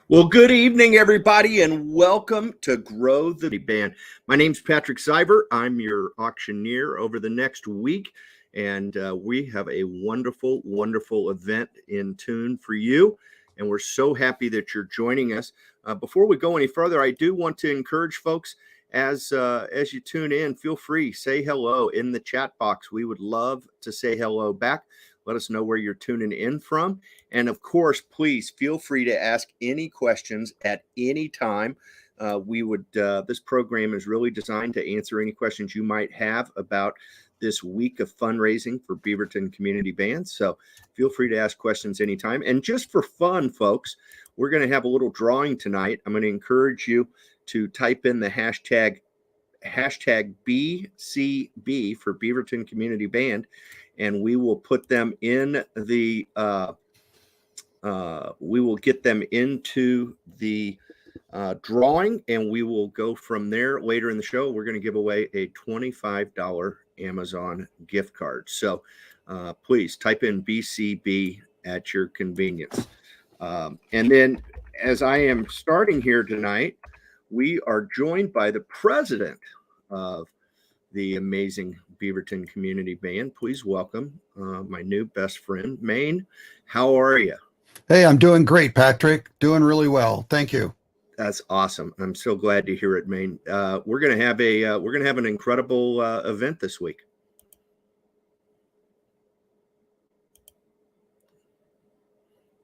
Well, good evening, everybody, and welcome to Grow the Band. My name's Patrick Seibert. I'm your auctioneer over the next week, and we have a wonderful, wonderful event in tune for you, and we're so happy that you're joining us. Before we go any further, I do want to encourage folks as you tune in, feel free, say hello in the chat box. We would love to say hello back. Let us know where you're tuning in from. And of course, please feel free to ask any questions at any time. This program is really designed to answer any questions you might have about this week of fundraising for Beaverton Community Bands. So feel free to ask questions anytime. And just for fun, folks, we're going to have a little drawing tonight. I'm going to encourage you to type in the hashtag BCB for Beaverton Community Band, and we will put them in the we will get them into the drawing, and we will go from there. Later in the show, we're going to give away a $25 Amazon gift card. So please type in BCB at your convenience. And then as I am starting here tonight, we are joined by the president of the amazing Beaverton Community Band. Please welcome my new best friend, Maine. How are you? Hey, I'm doing great, Patrick. Doing really well. Thank you. That's awesome. I'm so glad to hear it, Maine. We're gonna have an incredible event this week.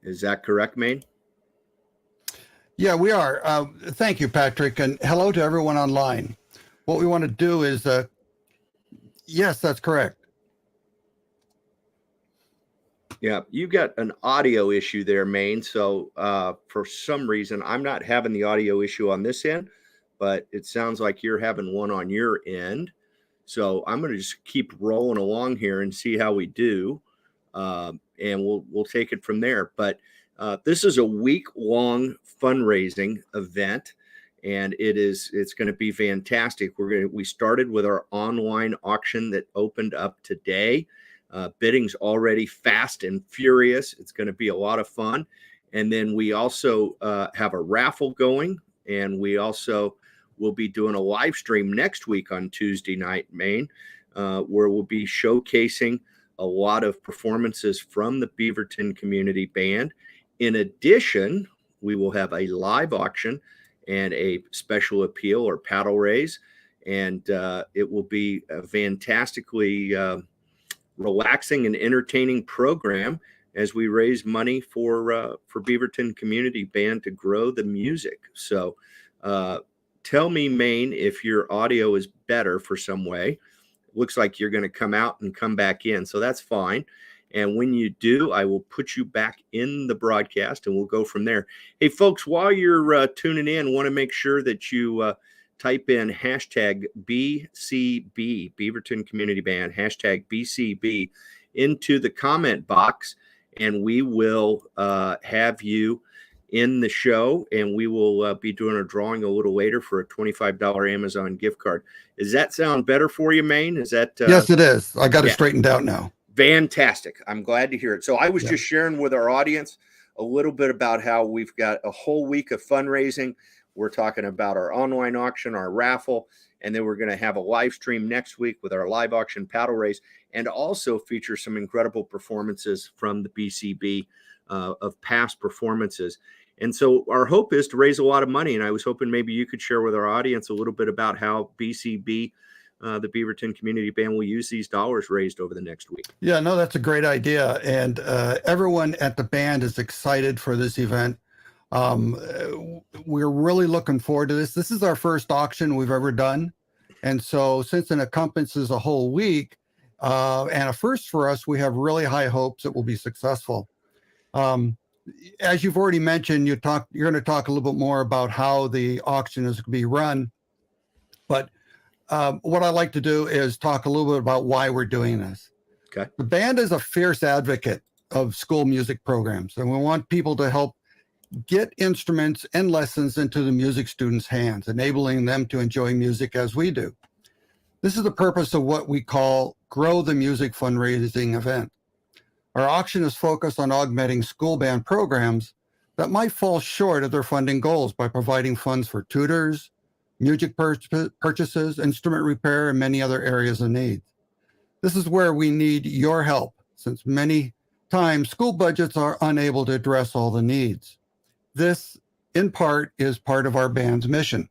Is that correct, Maine? Yeah, we are. Thank you, Patrick, and hello to everyone online. What we want to do is, yes, that's correct. Yeah, you got an audio issue there, Maine. So for some reason, I'm not having the audio issue on this end, but it sounds like you're having one on your end. So I'm going to just keep rolling along here and see how we do, and we'll take it from there. But this is a week-long fundraising event, and it's going to be fantastic. We started with our online auction that opened up today. Bidding's already fast and furious. It's going to be a lot of fun. And then we also have a raffle going, and we also will be doing a live stream next week on Tuesday night, Maine, where we'll be showcasing a lot of performances from the Beaverton Community Band. In addition, we will have a live auction and a special appeal or paddle raise, and it will be a fantastically relaxing and entertaining program as we raise money for Beaverton Community Band to grow the music. So tell me, Maine, if your audio is better for some way. It looks like you're going to come out and come back in, so that's fine. And when you do, I will put you back in the broadcast and we'll go from there. Hey, folks, while you're tuning in, want to make sure that you type in hashtag BCB, Beaverton Community Band, hashtag BCB into the comment box, and we will have you in the show, and we will be doing a drawing a little later for a $25 Amazon gift card. Does that sound better for you, Maine? Is that yes, it is. I got it straightened out now. Fantastic. I'm glad to hear it. So I was just sharing with our audience a little bit about how we've got a whole week of fundraising. We're talking about our online auction, our raffle, and then we're going to have a live stream next week with our live auction paddle race, and also feature some incredible performances from the BCB of past performances. And so our hope is to raise a lot of money, and I was hoping maybe you could share with our audience a little bit about how BCB, the Beaverton Community Band, will use these dollars raised over the next week. Yeah, no, that's a great idea. And everyone at the band is excited for this event. We're really looking forward to this. This is our first auction we've ever done. And so since it encompasses a whole week and a first for us, we have really high hopes it will be successful. As you've already mentioned, you're going to talk a little bit more about how the auction is going to be run. But what I like to do is talk a little bit about why we're doing this. Okay. The band is a fierce advocate of school music programs, and we want people to help get instruments and lessons into the music students' hands, enabling them to enjoy music as we do. This is the purpose of what we call Grow the Music fundraising event. Our auction is focused on augmenting school band programs that might fall short of their funding goals by providing funds for tutors, music purchases, instrument repair, and many other areas of need. This is where we need your help, since many times school budgets are unable to address all the needs. This, in part, is part of our band's mission.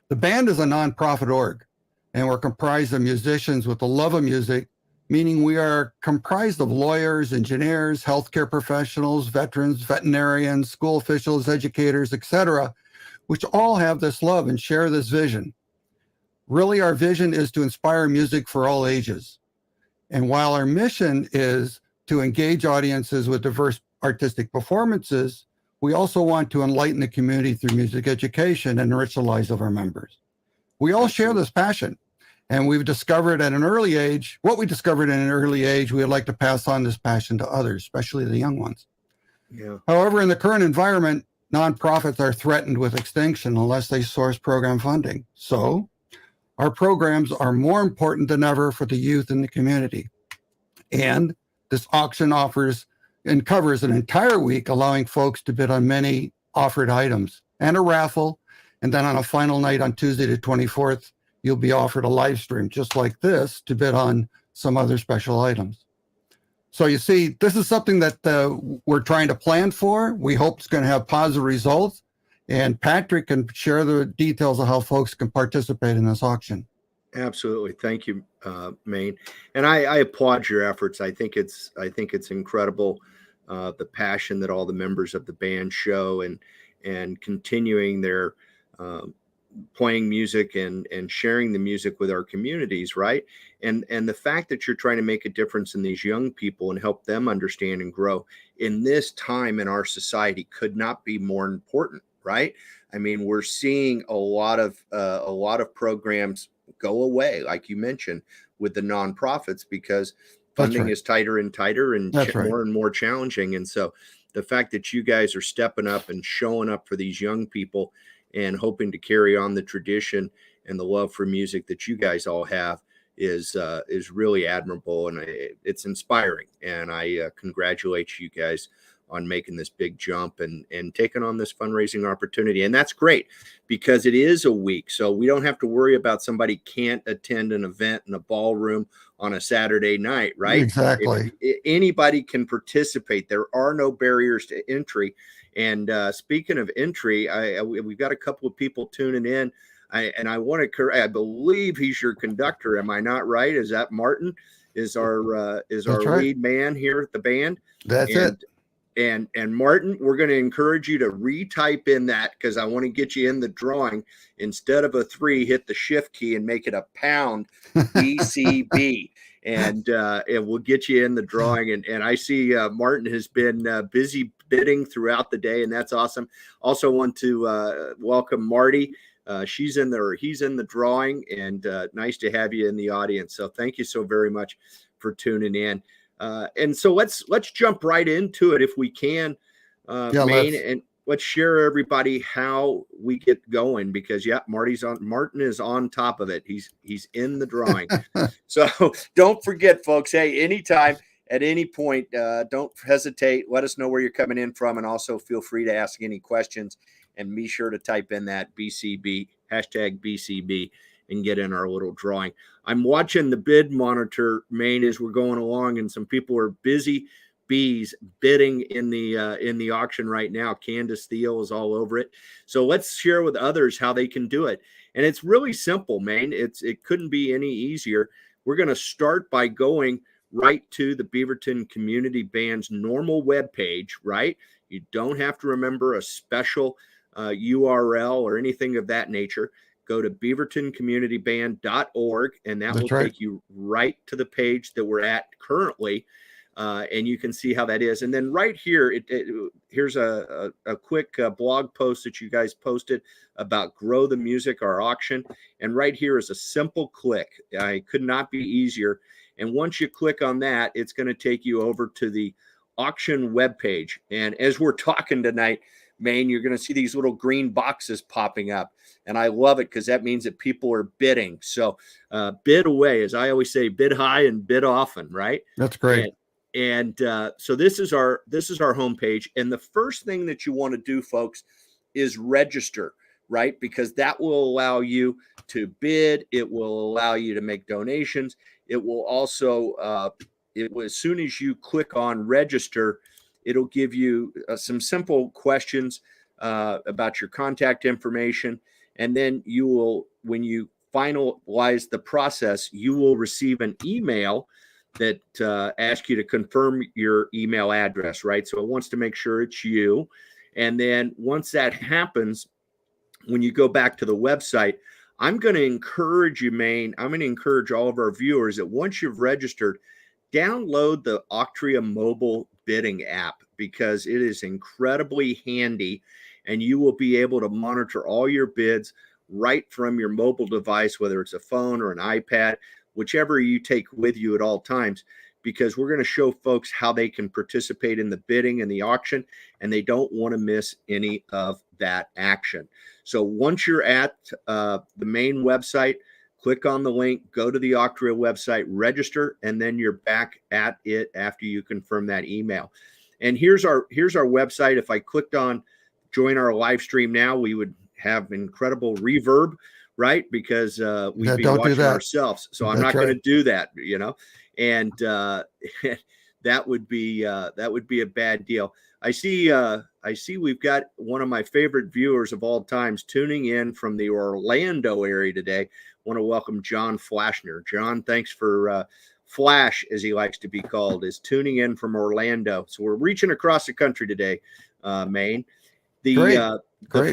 The band is a nonprofit org, and we're comprised of musicians with the love of music, meaning we are comprised of lawyers, engineers, healthcare professionals, veterans, veterinarians, school officials, educators, etc., which all have this love and share this vision. Really, our vision is to inspire music for all ages. And while our mission is to engage audiences with diverse artistic performances, we also want to enlighten the community through music education and enrich the lives of our members. We all share this passion, and we've discovered at an early age, what we discovered at an early age, we would like to pass on this passion to others, especially the young ones. Yeah. However, in the current environment, nonprofits are threatened with extinction unless they source program funding. So our programs are more important than ever for the youth in the community. And this auction offers and covers an entire week, allowing folks to bid on many offered items and a raffle. And then on a final night on Tuesday the 24th, you'll be offered a live stream just like this to bid on some other special items. So you see, this is something that we're trying to plan for. We hope it's going to have positive results. And Patrick can share the details of how folks can participate in this auction. Absolutely. Thank you, Maine. And I applaud your efforts. I think it's incredible, the passion that all the members of the band show and continuing their playing music and sharing the music with our communities, right? And the fact that you're trying to make a difference in these young people and help them understand and grow in this time in our society could not be more important, right? I mean, we're seeing a lot of programs go away, like you mentioned, with the nonprofits because funding is tighter and tighter and more and more challenging. And so the fact that you guys are stepping up and showing up for these young people and hoping to carry on the tradition and the love for music that you guys all have is really admirable, and it's inspiring. And I congratulate you guys on making this big jump and taking on this fundraising opportunity. And that's great because it is a week. So we don't have to worry about somebody can't attend an event in a ballroom on a Saturday night, right? Exactly. If anybody can participate. There are no barriers to entry. And speaking of entry, we've got a couple of people tuning in. I want to, I believe he's your conductor. Am I not right? Is that Martin? Is our lead man here at the band? That's it. And Martin, we're going to encourage you to retype in that because I want to get you in the drawing. Instead of a 3, hit the shift key and make it a pound BCB. And we'll get you in the drawing. And I see Martin has been busy bidding throughout the day, and that's awesome. Also want to welcome Marty. He's in the drawing, and nice to have you in the audience. So thank you so very much for tuning in. And so let's jump right into it if we can, Maine, and let's share everybody how we get going because Martin is on top of it. He's in the drawing. So don't forget, folks. Hey, anytime at any point, don't hesitate. Let us know where you're coming in from, and also feel free to ask any questions. And be sure to type in that BCB #BCB and get in our little drawing. I'm watching the bid monitor, Maine, as we're going along, and some people are busy bees bidding in the auction right now. Candace Thiel is all over it. So let's share with others how they can do it. And it's really simple, Maine. It couldn't be any easier. We're going to start by going right to the Beaverton Community Band's normal webpage, right? You don't have to remember a special URL or anything of that nature. Go to beavertoncommunityband.org, and that will take you right to the page that we're at currently, and you can see how that is. And then right here, here's a quick blog post that you guys posted about Grow the Music, our auction. And right here is a simple click. It could not be easier. And once you click on that, it's going to take you over to the auction webpage. And as we're talking tonight, Maine, you're going to see these little green boxes popping up. And I love it because that means that people are bidding. So bid away. As I always say, bid high and bid often, right? That's great. And so this is our homepage. And the first thing that you want to do, folks, is register, right? Because that will allow you to bid. It will allow you to make donations. It will also, as soon as you click on register, it'll give you some simple questions about your contact information. And then you will, when you finalize the process, you will receive an email that asks you to confirm your email address, right? So it wants to make sure it's you. And then once that happens, when you go back to the website, I'm going to encourage you, Maine. I'm going to encourage all of our viewers that once you've registered, download the Octria mobile bidding app, because it is incredibly handy, and you will be able to monitor all your bids right from your mobile device, whether it's a phone or an iPad, whichever you take with you at all times, because we're going to show folks how they can participate in the bidding and the auction, and they don't want to miss any of that action. So once you're at the main website, click on the link, go to the Octria website, register, and then you're back at it after you confirm that email. And here's our website. If I clicked on join our live stream now, we would have incredible reverb, right? Because we'd be watching ourselves. So I'm not going to do that, and that would be a bad deal. I see we've got one of my favorite viewers of all times tuning in from the Orlando area today. Want to welcome John Flashner. John, thanks for Flash, as he likes to be called, is tuning in from Orlando. So we're reaching across the country today, Maine. The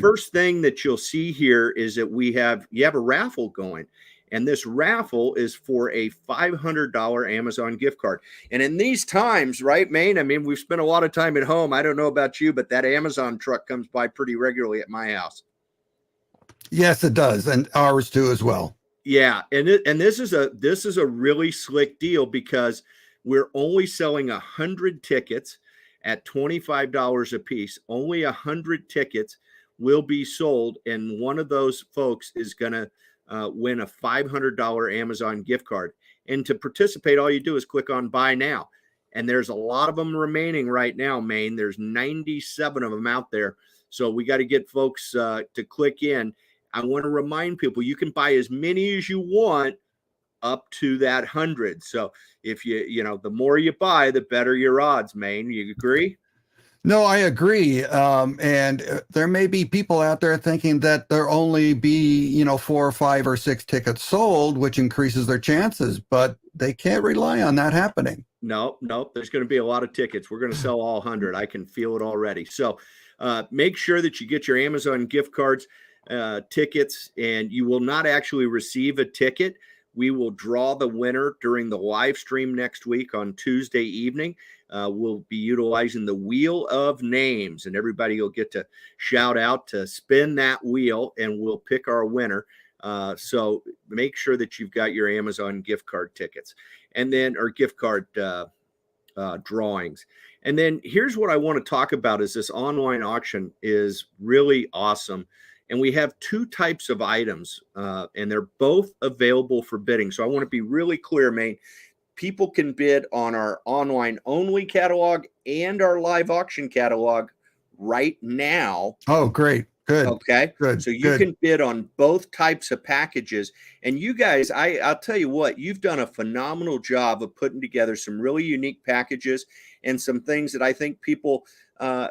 first thing that you'll see here is that you have a raffle going. And this raffle is for a $500 Amazon gift card. And in these times, right, Maine, I mean, we've spent a lot of time at home. I don't know about you, but that Amazon truck comes by pretty regularly at my house. Yes, it does. And ours too as well. Yeah. And this is a really slick deal, because we're only selling 100 tickets at $25 a piece. Only 100 tickets will be sold. And one of those folks is going to win a $500 Amazon gift card. And to participate, all you do is click on buy now. And there's a lot of them remaining right now, Maine. There's 97 of them out there. So we got to get folks to click in. I want to remind people, you can buy as many as you want up to that 100. So if the more you buy, the better your odds, Maine. You agree? No, I agree. And there may be people out there thinking that there only be, 4 or 5 or 6 tickets sold, which increases their chances, but they can't rely on that happening. No, there's going to be a lot of tickets. We're going to sell all 100. I can feel it already. So make sure that you get your Amazon gift cards, tickets, and you will not actually receive a ticket. We will draw the winner during the live stream next week on Tuesday evening. We'll be utilizing the wheel of names, and everybody will get to shout out to spin that wheel, and we'll pick our winner. So make sure that you've got your Amazon gift card tickets, and then or gift card drawings. And then here's what I want to talk about: is this online auction is really awesome. And we have 2 types of items, and they're both available for bidding. So I want to be really clear, Maine. People can bid on our online only catalog and our live auction catalog right now. Oh, great. Good. Okay. Good. So you can bid on both types of packages. And you guys, I'll tell you what, you've done a phenomenal job of putting together some really unique packages and some things that I think people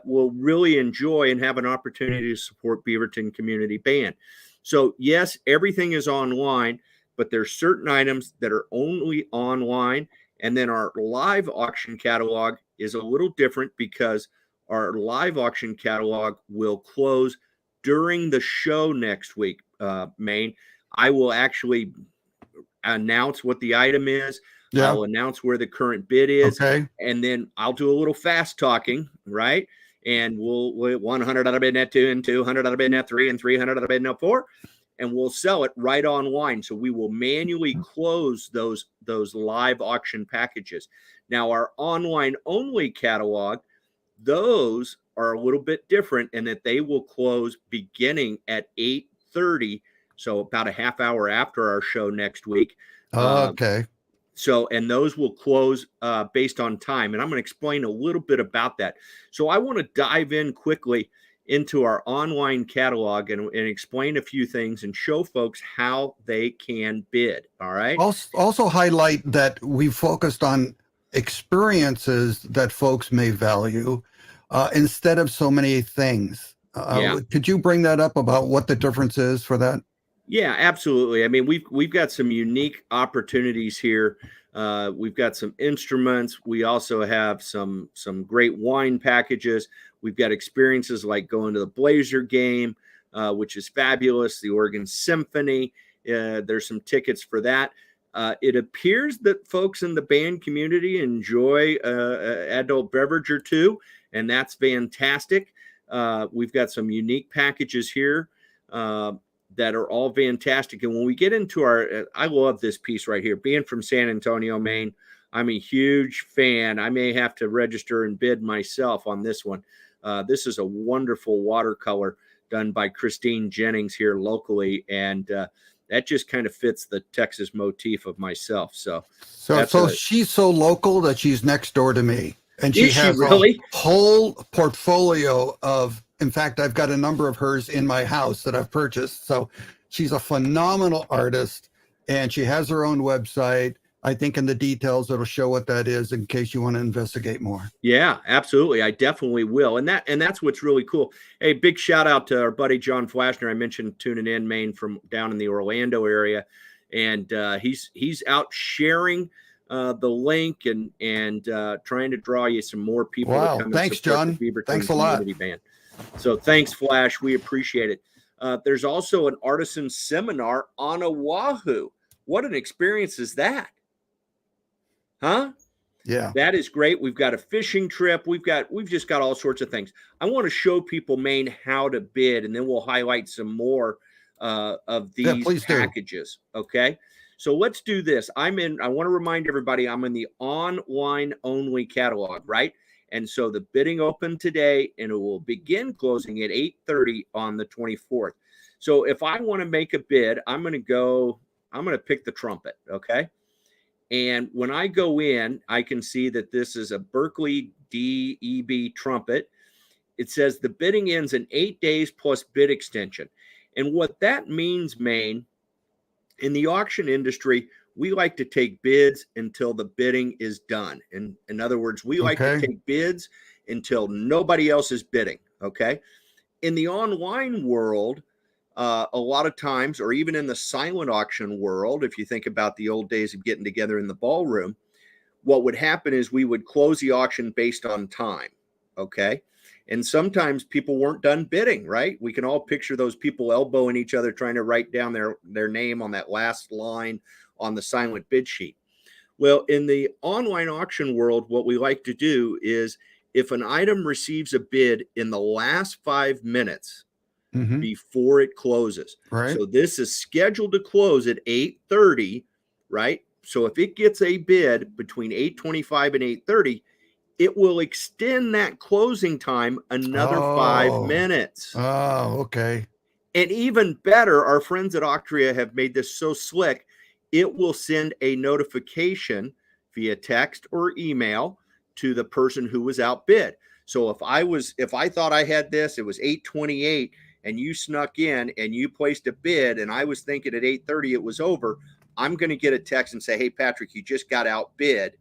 will really enjoy and have an opportunity to support Beaverton Community Band. So yes, everything is online, but there's certain items that are only online. And then our live auction catalog is a little different, because our live auction catalog will close during the show next week, Maine. I will actually announce what the item is. Yeah. I'll announce where the current bid is. Okay. And then I'll do a little fast talking, right? And we'll 100 out of bid net 2, and 200 out of bid net 3, and 300 out of bid net 4. And we'll sell it right online. So we will manually close those live auction packages. Now, our online only catalog, those are a little bit different in that they will close beginning at 8:30. So about a half hour after our show next week. Okay. So, and those will close based on time. And I'm going to explain a little bit about that. So I want to dive in quickly into our online catalog and explain a few things and show folks how they can bid. All right. Also highlight that we focused on experiences that folks may value instead of so many things. Could you bring that up about what the difference is for that? Yeah, absolutely. I mean, we've got some unique opportunities here. We've got some instruments. We also have some great wine packages. We've got experiences like going to the Blazer game, which is fabulous. The Oregon Symphony. There's some tickets for that. It appears that folks in the band community enjoy adult beverage or two, and that's fantastic. We've got some unique packages here that are all fantastic. And when we get into I love this piece right here. Being from San Antonio, Maine, I'm a huge fan. I may have to register and bid myself on this one. This is a wonderful watercolor done by Christine Jennings here locally. And that just kind of fits the Texas motif of myself. So she's so local that she's next door to me. And she has really? A whole portfolio of, in fact, I've got a number of hers in my house that I've purchased. So she's a phenomenal artist, and she has her own website. I think in the details, it'll show what that is in case you want to investigate more. Yeah, absolutely. I definitely will. And that's what's really cool. Hey, big shout out to our buddy, John Flashner. I mentioned tuning in, Maine, from down in the Orlando area. And he's out sharing the link and trying to draw you some more people to come and support John. the Beaverton Thanks a lot. Community Band. So thanks, Flash. We appreciate it. There's also an artisan seminar on Oahu. What an experience is that? Huh? Yeah. That is great. We've got a fishing trip. We've just got all sorts of things. I want to show people, Maine, how to bid, and then we'll highlight some more of these packages. Okay. So let's do this. I want to remind everybody I'm in the online only catalog, right? And so the bidding opened today, and it will begin closing at 8:30 on the 24th. So if I want to make a bid, I'm going to pick the trumpet. Okay. And when I go in, I can see that this is a Berkeley DEB trumpet. It says the bidding ends in 8 days plus bid extension. And what that means, Maine, in the auction industry, we like to take bids until the bidding is done. In other words, we like to take bids until nobody else is bidding. Okay. In the online world, a lot of times, or even in the silent auction world, if you think about the old days of getting together in the ballroom, what would happen is we would close the auction based on time. Okay. And sometimes people weren't done bidding, right? We can all picture those people elbowing each other, trying to write down their name on that last line on the silent bid sheet. Well, in the online auction world, what we like to do is if an item receives a bid in the last 5 minutes, before it closes. Right. So this is scheduled to close at 8:30, right? So if it gets a bid between 8:25 and 8:30, it will extend that closing time another 5 minutes. Oh, okay. And even better, our friends at Octria have made this so slick, it will send a notification via text or email to the person who was outbid. So if I thought I had this, it was 8:28, and you snuck in and you placed a bid and I was thinking at 8:30 it was over, I'm going to get a text and say, hey, Patrick, you just got outbid.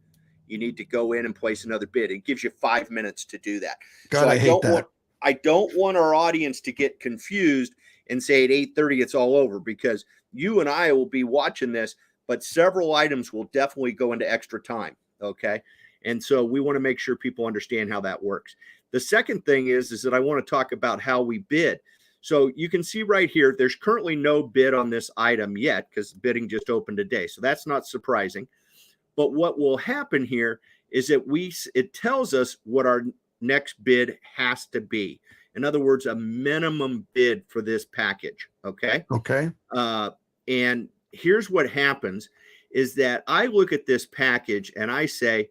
You need to go in and place another bid. It gives you 5 minutes to do that. God, I hate that. I don't want our audience to get confused and say at 8:30 it's all over, because you and I will be watching this, but several items will definitely go into extra time. Okay. And so we want to make sure people understand how that works. The second thing is that I want to talk about how we bid. So you can see right here, there's currently no bid on this item yet because bidding just opened today. So that's not surprising. But what will happen here is that it tells us what our next bid has to be. In other words, a minimum bid for this package. Okay. Okay. And here's what happens is that I look at this package and I say,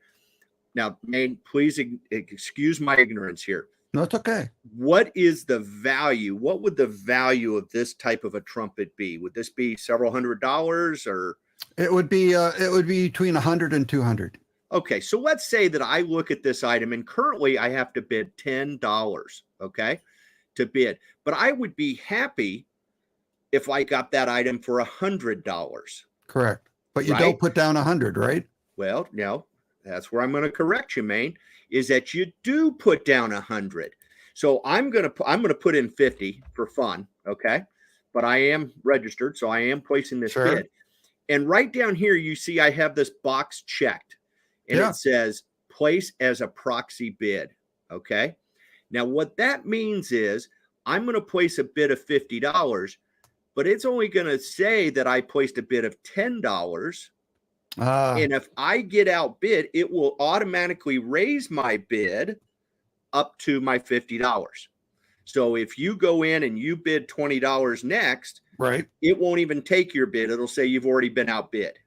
now, Maine, please excuse my ignorance here. No, it's okay. What is the value? What would the value of this type of a trumpet be? Would this be several $100s or? It would be between 100 and 200. Okay, so let's say that I look at this item and currently I have to bid $10, okay, to bid. But I would be happy if I got that item for $100. Correct. But you right? don't put down 100, right? Well, no, that's where I'm going to correct you, Maine, is that you do put down 100. So I'm going to put in 50 for fun, okay? But I am registered, so I am placing this Sure. bid. And right down here, you see I have this box checked, and Yeah. it says place as a proxy bid, okay? Now, what that means is I'm going to place a bid of $50, but it's only going to say that I placed a bid of $10. And if I get outbid, it will automatically raise my bid up to my $50. So if you go in and you bid $20 next, Right. it won't even take your bid. It'll say you've already been outbid.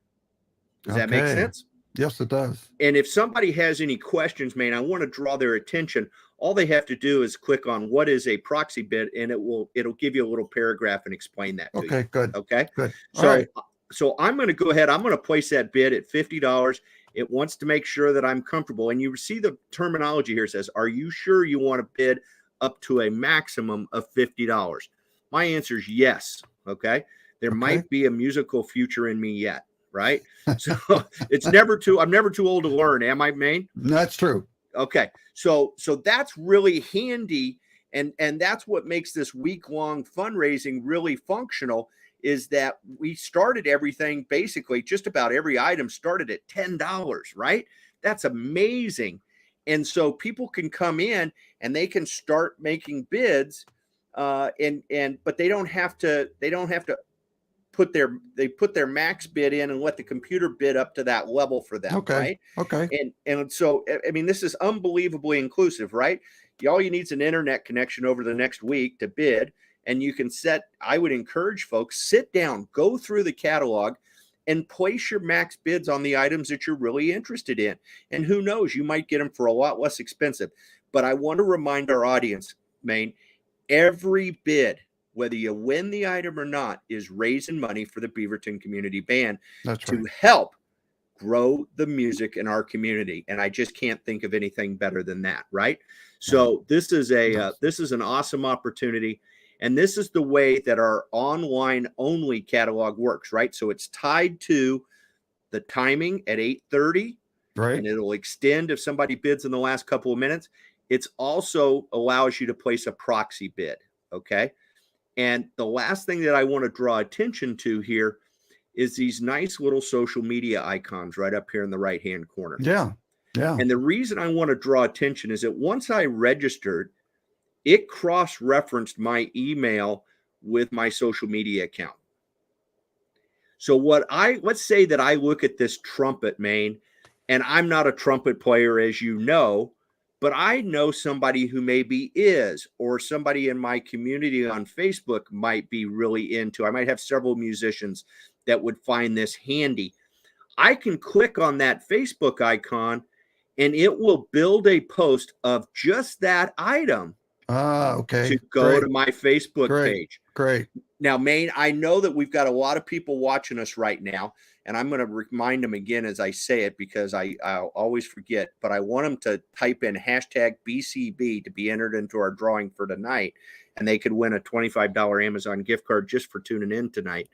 Does that make Okay. sense? Yes, it does. And if somebody has any questions, man, I want to draw their attention. All they have to do is click on what is a proxy bid, and it'll give you a little paragraph and explain that to you. Okay, good. Okay. Good. So, All right. so I'm going to go ahead. I'm going to place that bid at $50. It wants to make sure that I'm comfortable. And you see the terminology here says, are you sure you want to bid up to a maximum of $50? My answer is yes. Okay. There might be a musical future in me yet. Right. So I'm never too old to learn. Am I, Maine? That's true. Okay. So that's really handy. And that's what makes this week-long fundraising really functional, is that we started everything, basically just about every item started at $10, right? That's amazing. And so people can come in and they can start making bids, but they don't have to put their max bid in and let the computer bid up to that level for them. Okay. Right. Okay. And so, I mean, this is unbelievably inclusive, right? All you need is an internet connection over the next week to bid. And you can I would encourage folks, sit down, go through the catalog and place your max bids on the items that you're really interested in. And who knows, you might get them for a lot less expensive. But I want to remind our audience, Maine, every bid, whether you win the item or not, is raising money for the Beaverton Community Band. That's to right. help grow the music in our community. And I just can't think of anything better than that, right? So this is an awesome opportunity. And this is the way that our online only catalog works, right? So it's tied to the timing at 8:30, Right. and it'll extend if somebody bids in the last couple of minutes. It's also allows you to place a proxy bid, okay? And the last thing that I want to draw attention to here is these nice little social media icons right up here in the right-hand corner. Yeah. Yeah. And the reason I want to draw attention is that once I registered, it cross-referenced my email with my social media account. So let's say that I look at this trumpet, Maine, and I'm not a trumpet player, as you know, but I know somebody who maybe is, or somebody in my community on Facebook might be really into. I might have several musicians that would find this handy. I can click on that Facebook icon and it will build a post of just that item Okay. to go to my Facebook page. Great. Now, Maine, I know that we've got a lot of people watching us right now, and I'm going to remind them again as I say it, because I'll always forget, but I want them to type in hashtag BCB to be entered into our drawing for tonight, and they could win a $25 Amazon gift card just for tuning in tonight.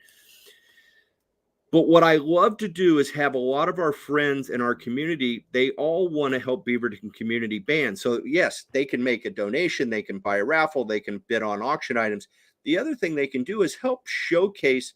But what I love to do is have a lot of our friends in our community, they all want to help Beaverton Community Band. So yes, they can make a donation, they can buy a raffle, they can bid on auction items. The other thing they can do is help showcase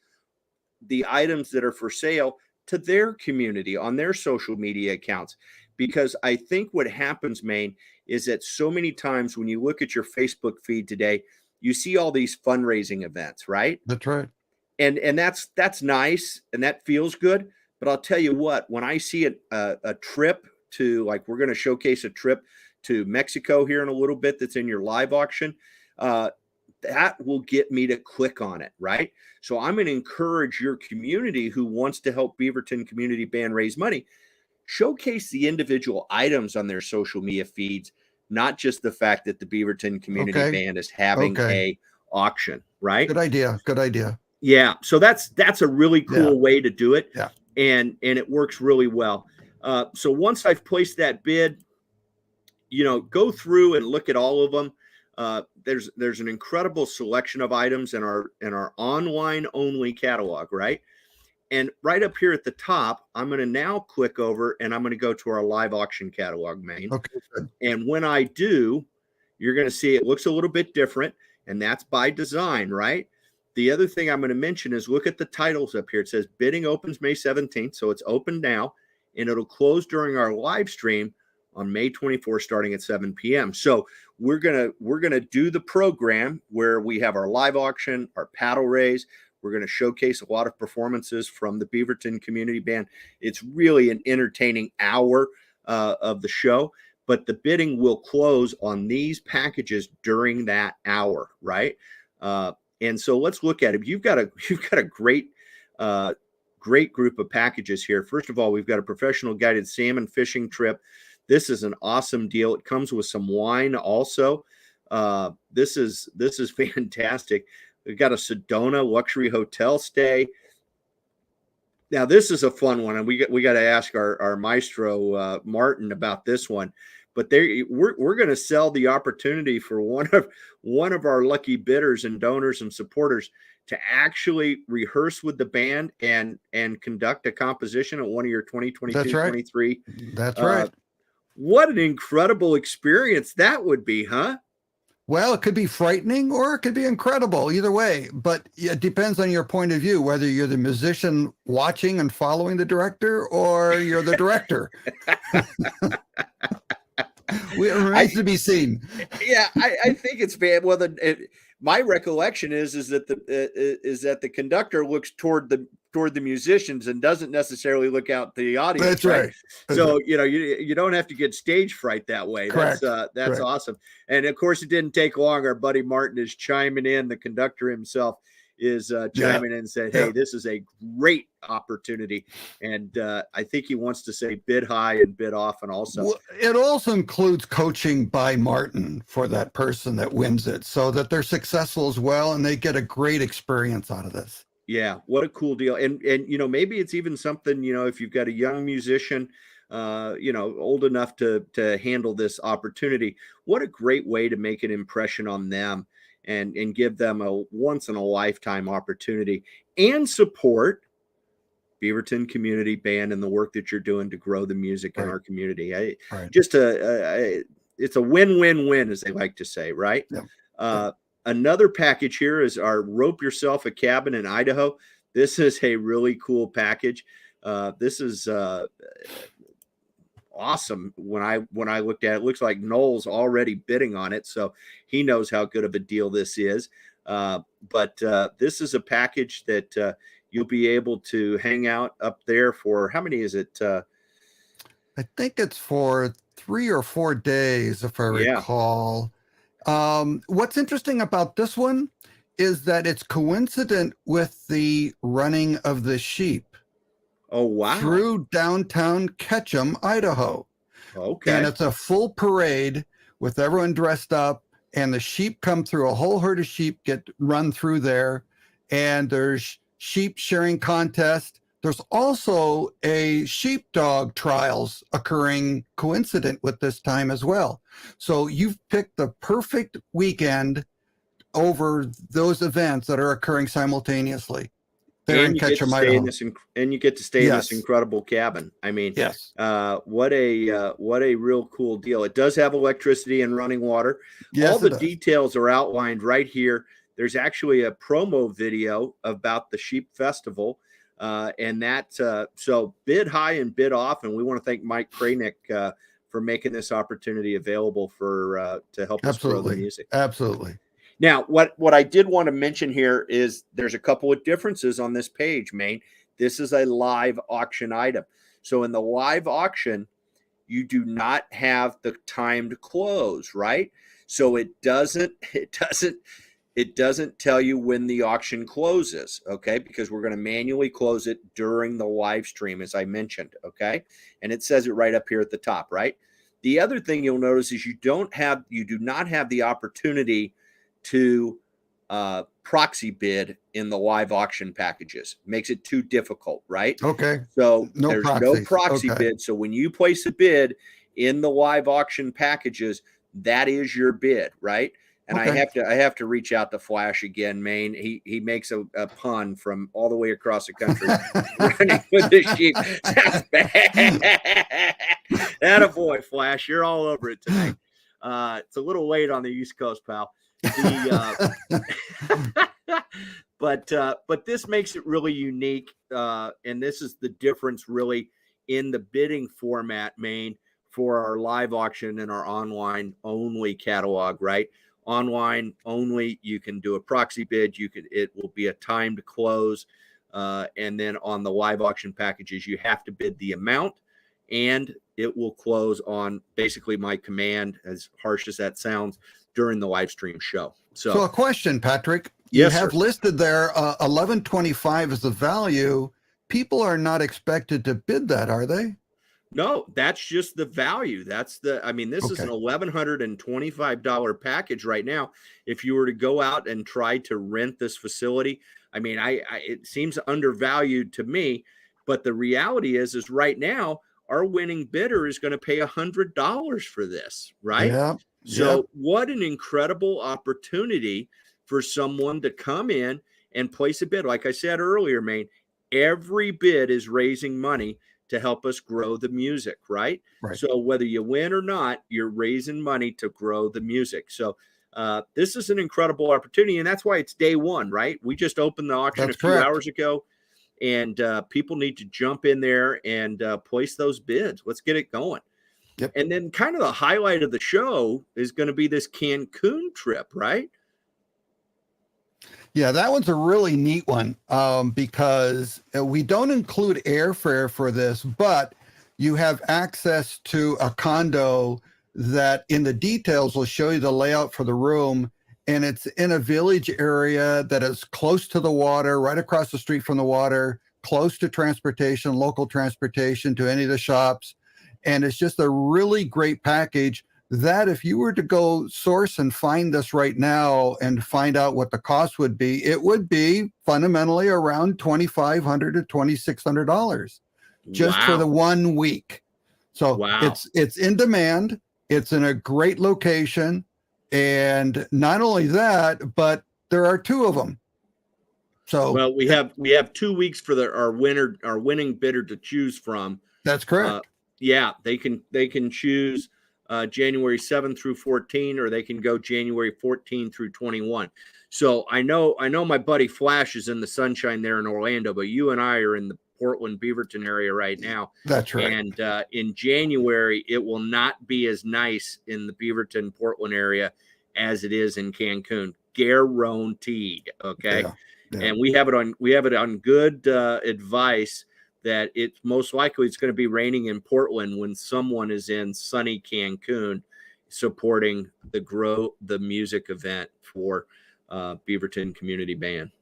the items that are for sale to their community on their social media accounts. Because I think what happens, Maine, is that so many times when you look at your Facebook feed today, you see all these fundraising events, right? That's right. And that's nice and that feels good. But I'll tell you what, when I see a trip to, like, we're going to showcase a trip to Mexico here in a little bit that's in your live auction, that will get me to click on it, right? So I'm going to encourage your community who wants to help Beaverton Community Band raise money, showcase the individual items on their social media feeds, not just the fact that the Beaverton Community Band is having a auction, right? Good idea. Good idea. Yeah, so that's a really Yeah. cool way to do it, Yeah. and it works really well. So once I've placed that bid, go through and look at all of them. There's an incredible selection of items in our online only catalog, right? And right up here at the top, I'm going to now click over and I'm going to go to our live auction catalog main. Okay. Good. And when I do, you're going to see it looks a little bit different, and that's by design, right? The other thing I'm going to mention is look at the titles up here. It says bidding opens May 17th, so it's open now, and it'll close during our live stream on May 24th, starting at 7 p.m. So we're gonna do the program where we have our live auction, our paddle raise. We're going to showcase a lot of performances from the Beaverton Community Band. It's really an entertaining hour of the show, but the bidding will close on these packages during that hour, right? And so let's look at it. You've got a great great group of packages here. First of all, we've got a professional guided salmon fishing trip. This is an awesome deal. It comes with some wine also. This is fantastic. We've got a Sedona luxury hotel stay. Now this is a fun one, and we got to ask our maestro Martin about this one. But we're going to sell the opportunity for one of our lucky bidders and donors and supporters to actually rehearse with the band and conduct a composition at one of your 2022, That's right. 23. That's right. What an incredible experience that would be, huh? Well, it could be frightening or it could be incredible, either way. But it depends on your point of view, whether you're the musician watching and following the director or you're the director. It remains to be seen. Yeah, I think it's bad. Well, my recollection is that the conductor looks toward the musicians and doesn't necessarily look out the audience. That's right. So you don't have to get stage fright that way. Correct. That's Correct. awesome. And of course, it didn't take long. Our buddy Martin is chiming in. The conductor himself is chiming in and said, "Hey, this is a great opportunity," and I think he wants to say bid high and bid often also. Well, it also includes coaching by Martin for that person that wins it, so that they're successful as well and they get a great experience out of this. Yeah, what a cool deal. And maybe it's even something, if you've got a young musician, old enough to handle this opportunity, what a great way to make an impression on them and give them a once in a lifetime opportunity and support Beaverton Community Band and the work that you're doing to grow the music in our community. It's a win-win-win, as they like to say, right? Yeah. Another package here is our Rope Yourself a Cabin in Idaho. This is a really cool package. This is awesome. When I looked at it, it looks like Noel's already bidding on it, so he knows how good of a deal this is. But this is a package that you'll be able to hang out up there for, how many is it? I think it's for 3 or 4 days, if I recall. What's interesting about this one is that it's coincident with the running of the sheep. Oh, wow. Through downtown Ketchum, Idaho. Okay. And it's a full parade with everyone dressed up, and the sheep come through. A whole herd of sheep get run through there, and there's sheep shearing contest. There's also a sheepdog trials occurring coincident with this time as well. So you've picked the perfect weekend over those events that are occurring simultaneously. And you get to stay in this incredible cabin. I mean, what a real cool deal. It does have electricity and running water. All the details are outlined right here. There's actually a promo video about the Sheep Festival. And that, so bid high and bid off. And we want to thank Mike Kranick for making this opportunity available to help us grow the music. Absolutely. Now, what I did want to mention here is there's a couple of differences on this page, Maine. This is a live auction item. So in the live auction, you do not have the timed close, right? So it doesn't tell you when the auction closes, okay? Because we're going to manually close it during the live stream, as I mentioned, okay? And it says it right up here at the top, right? The other thing you'll notice is you do not have the opportunity to proxy bid in the live auction packages. Makes it too difficult, right? Okay. So No there's proxies. no proxy Okay. bid. So when you place a bid in the live auction packages, that is your bid, right? And Okay. I have to reach out to Flash again, Maine. He makes a pun from all the way across the country running with the sheep. That's bad. Attaboy, Flash. You're all over it tonight. It's a little late on the East Coast, pal. But this makes it really unique, and this is the difference really in the bidding format, Maine, for our live auction and our online only catalog, right? Online only, you can do a proxy bid. It will be a timed close, and then on the live auction packages, you have to bid the amount, and it will close on basically my command, as harsh as that sounds, during the live stream show. So a question, Patrick. You Yes, have sir. listed there 1125 as the value. People are not expected to bid that, are they? No, that's just the value. This is an $1,125 package right now. If you were to go out and try to rent this facility, it seems undervalued to me, but the reality is right now, our winning bidder is going to pay $100 for this, right? Yeah. So what an incredible opportunity for someone to come in and place a bid. Like I said earlier, Maine, every bid is raising money to help us grow the music, right? Right. So whether you win or not, you're raising money to grow the music. So this is an incredible opportunity, and that's why it's day one, right? We just opened the auction That's a few correct. hours ago, and people need to jump in there and place those bids. Let's get it going. Yep. And then kind of the highlight of the show is going to be this Cancun trip, right? Yeah, that one's a really neat one because we don't include airfare for this, but you have access to a condo that in the details will show you the layout for the room. And it's in a village area that is close to the water, right across the street from the water, close to transportation, local transportation to any of the shops. And it's just a really great package that if you were to go source and find this right now and find out what the cost would be, it would be fundamentally around $2,500 to $2,600 just for the 1 week. So it's in demand. It's in a great location. And not only that, but there are two of them. So well, we have 2 weeks for our winning bidder to choose from. That's correct. Yeah, they can choose January 7 through 14, or they can go January 14 through 21. So I know my buddy Flash is in the sunshine there in Orlando, but you and I are in the Portland, Beaverton area right now. That's right. And in January, it will not be as nice in the Beaverton, Portland area as it is in Cancun. Guaranteed. Okay. Yeah. And we have it on good advice that it's most likely it's going to be raining in Portland when someone is in sunny Cancun supporting the Grow the Music event for Beaverton Community Band.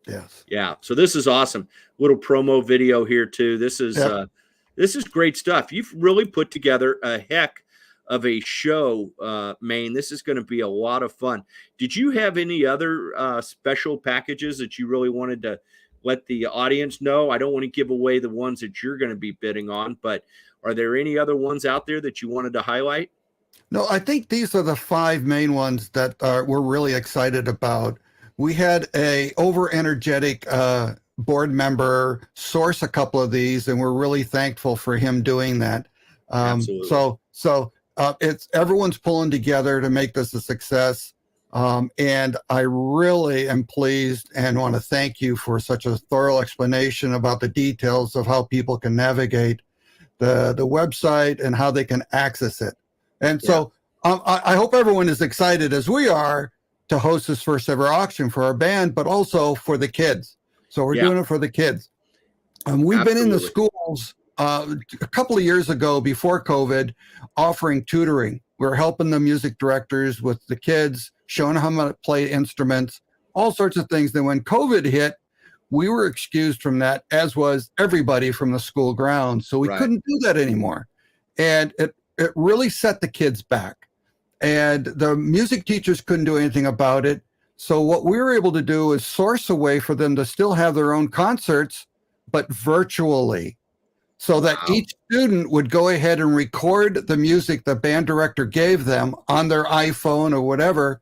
Yes. Yeah. So this is awesome. Little promo video here too. This is great stuff. You've really put together a heck of a show, Maine. This is going to be a lot of fun. Did you have any other special packages that you really wanted to let the audience know? I don't want to give away the ones that you're going to be bidding on, but are there any other ones out there that you wanted to highlight? No, I think these are the 5 main ones that we're really excited about. We had a over-energetic board member source a couple of these, and we're really thankful for him doing that. Absolutely. So it's everyone's pulling together to make this a success. And I really am pleased and want to thank you for such a thorough explanation about the details of how people can navigate the website and how they can access it. And so I hope everyone is excited as we are to host this first ever auction for our band, but also for the kids. So we're doing it for the kids. We've been in the schools a couple of years ago before COVID offering tutoring. We're helping the music directors with the kids, showing them how to play instruments, all sorts of things. Then when COVID hit, we were excused from that, as was everybody from the school grounds. So we couldn't do that anymore. And it really set the kids back. And the music teachers couldn't do anything about it. So what we were able to do is source a way for them to still have their own concerts, but virtually, so that Wow. each student would go ahead and record the music the band director gave them on their iPhone or whatever.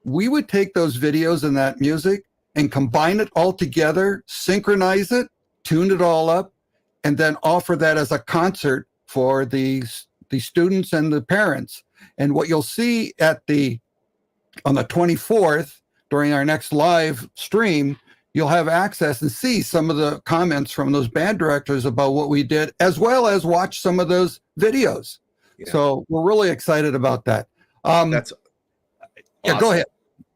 We would take those videos and that music and combine it all together, synchronize it, tune it all up, and then offer that as a concert for the students and the parents. And what you'll see on the 24th, during our next live stream, you'll have access and see some of the comments from those band directors about what we did, as well as watch some of those videos. Yeah. So we're really excited about that. That's awesome. Yeah, go ahead.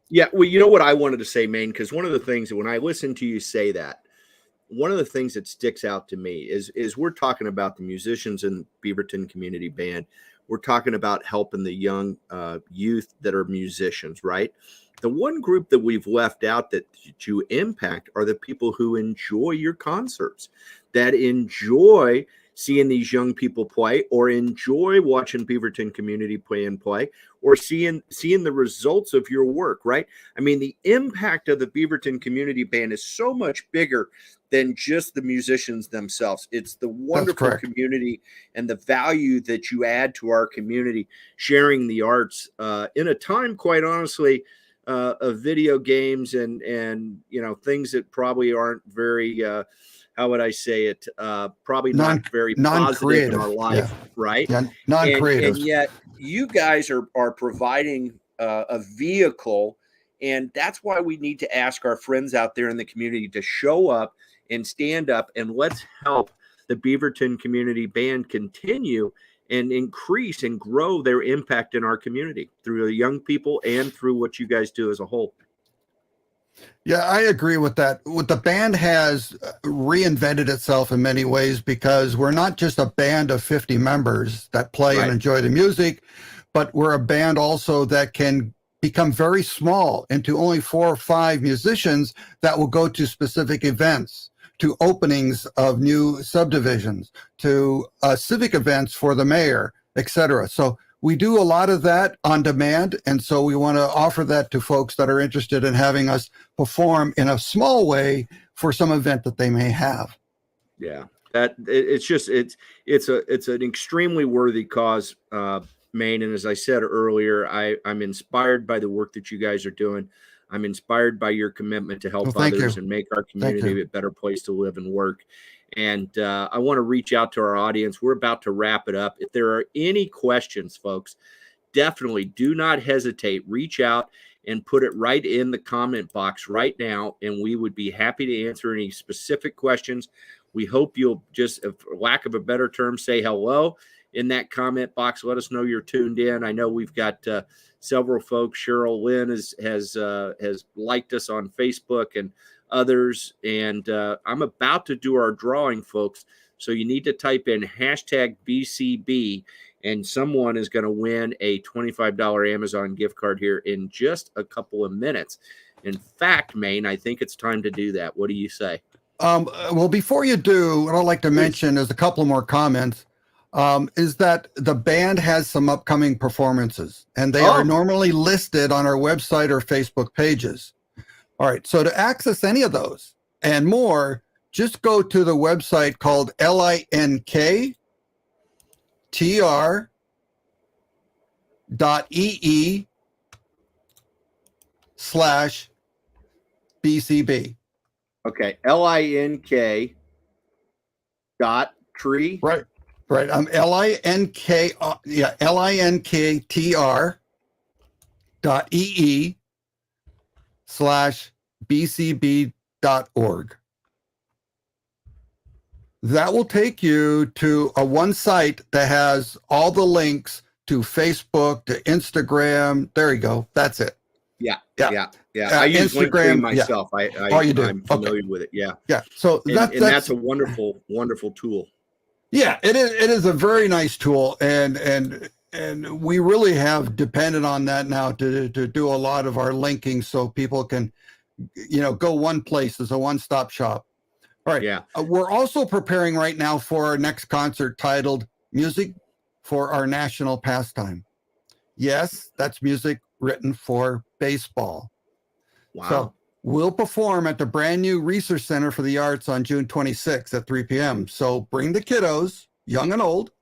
Yeah, well, you know what I wanted to say, Maine, because one of the things when I listen to you say that, one of the things that sticks out to me is we're talking about the musicians in Beaverton Community Band. We're talking about helping the young youth that are musicians, right? The one group that we've left out that you impact are the people who enjoy your concerts, that enjoy seeing these young people play, or enjoy watching Beaverton Community play, or seeing the results of your work, right? I mean, the impact of the Beaverton Community Band is so much bigger than just the musicians themselves. It's the wonderful community and the value that you add to our community, sharing the arts in a time, quite honestly, of video games and things that probably aren't very how would I say it? Probably not very positive in our life, right? Yeah, non-creative. And yet you guys are providing a vehicle, and that's why we need to ask our friends out there in the community to show up and stand up, and let's help the Beaverton Community Band continue and increase and grow their impact in our community through the young people and through what you guys do as a whole. Yeah, I agree with that. What the band has reinvented itself in many ways, because we're not just a band of 50 members that play and enjoy the music, but we're a band also that can become very small into only 4 or 5 musicians that will go to specific events, to openings of new subdivisions, to civic events for the mayor, etc. So we do a lot of that on demand, and so we want to offer that to folks that are interested in having us perform in a small way for some event that they may have. Yeah, it's an extremely worthy cause, Maine. And as I said earlier, I'm inspired by the work that you guys are doing. I'm inspired by your commitment to help others and make our community a better place to live and work. And I want to reach out to our audience. We're about to wrap it up. If there are any questions, folks, definitely do not hesitate. Reach out and put it right in the comment box right now, and we would be happy to answer any specific questions. We hope you'll just, for lack of a better term, say hello in that comment box. Let us know you're tuned in. I know we've got several folks. Cheryl Lynn has liked us on Facebook and others. And I'm about to do our drawing, folks. So you need to type in hashtag BCB, and someone is going to win a $25 Amazon gift card here in just a couple of minutes. In fact, Maine, I think it's time to do that. What do you say? Well, before you do, what I'd like to mention is a couple more comments. Is that the band has some upcoming performances, and they are normally listed on our website or Facebook pages. All right, so to access any of those and more, just go to the website called linktr.ee/BCB. Okay, LINK dot tree. Right. linktr.ee/BCB.org. That will take you to one site that has all the links to Facebook, to Instagram. There you go. That's it. Yeah. I use Instagram myself. You do. I'm familiar with it. Yeah. So that's a wonderful, wonderful tool. Yeah, it is a very nice tool, and we really have depended on that now to do a lot of our linking, so people can, go one place as a one-stop shop. All right. Yeah. We're also preparing right now for our next concert titled "Music for Our National Pastime." Yes, that's music written for baseball. Wow. So we'll perform at the brand new Research Center for the Arts on June 26th at 3 p.m. So bring the kiddos, young and old.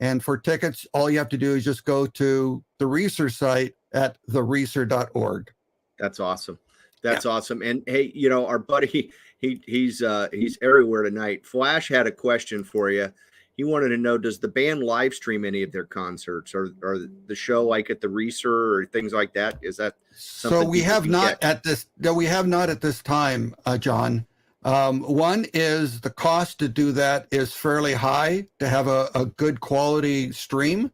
And for tickets, all you have to do is just go to the Research site at theresearch.org. That's awesome. That's awesome. And hey, you know, our buddy, he's everywhere tonight. Flash had a question for you. He wanted to know, does the band live stream any of their concerts or the show like at the Research or things like that? Is that something So we people have can not get? at this, no, we have not at this time, John. One is the cost to do that is fairly high to have a good quality stream.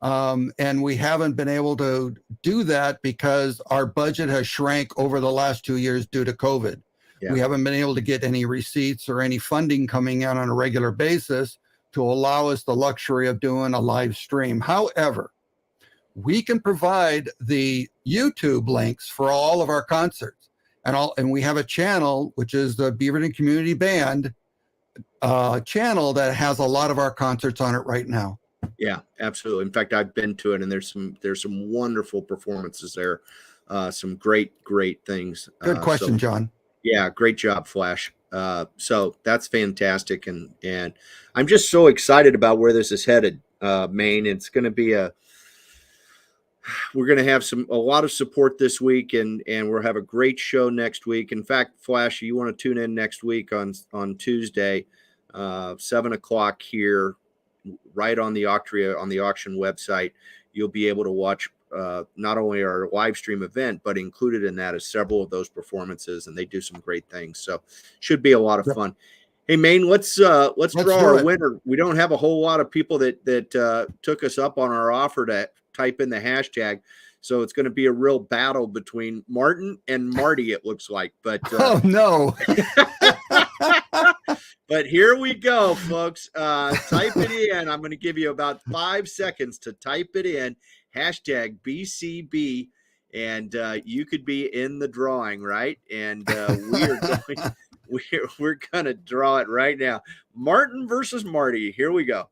And we haven't been able to do that because our budget has shrank over the last 2 years due to COVID. Yeah. We haven't been able to get any receipts or any funding coming in on a regular basis to allow us the luxury of doing a live stream. However, we can provide the YouTube links for all of our concerts. And we have a channel, which is the Beaverton Community Band channel that has a lot of our concerts on it right now. Yeah, absolutely. In fact, I've been to it, and there's some wonderful performances there. Some great things. Good question, So John. yeah, great job, Flash. So that's fantastic, and I'm just so excited about where this is headed, Maine. It's going to be we're going to have a lot of support this week, and we'll have a great show next week. In fact, Flash, you want to tune in next week on Tuesday, 7:00 here, right on the auction website. You'll be able to watch not only our live stream event, but included in that is several of those performances, and they do some great things. So should be a lot of fun. Hey, Maine, let's draw our winner. We don't have a whole lot of people that took us up on our offer to type in the hashtag. So it's going to be a real battle between Martin and Marty, it looks like. But oh no. But here we go, folks. Type it in. I'm going to give you about 5 seconds to type it in. Hashtag BCB, and you could be in the drawing, right? And we're going to draw it right now. Martin versus Marty. Here we go.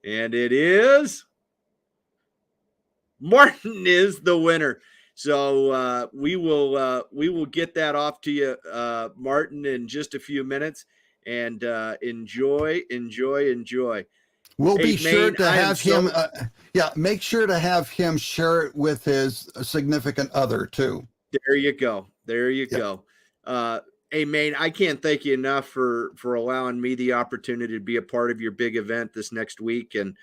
And it is Martin is the winner. So we will get that off to you, Martin, in just a few minutes. And enjoy. We'll be sure to have him. Make sure to have him share it with his significant other too. There you go. Hey, Maine, I can't thank you enough for allowing me the opportunity to be a part of your big event this next week. And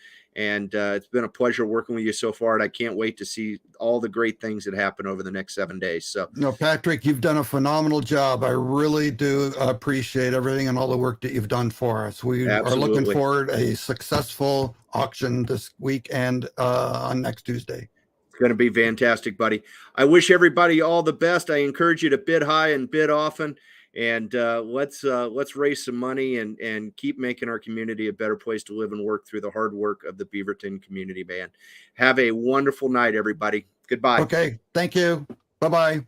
it's been a pleasure working with you so far. And I can't wait to see all the great things that happen over the next 7 days. So, no, Patrick, you've done a phenomenal job. I really do appreciate everything and all the work that you've done for us. We are looking forward to a successful auction this week and on next Tuesday. It's going to be fantastic, buddy. I wish everybody all the best. I encourage you to bid high and bid often. And let's raise some money and keep making our community a better place to live and work through the hard work of the Beaverton Community Band. Have a wonderful night, everybody. Goodbye. Okay. Thank you. Bye-bye.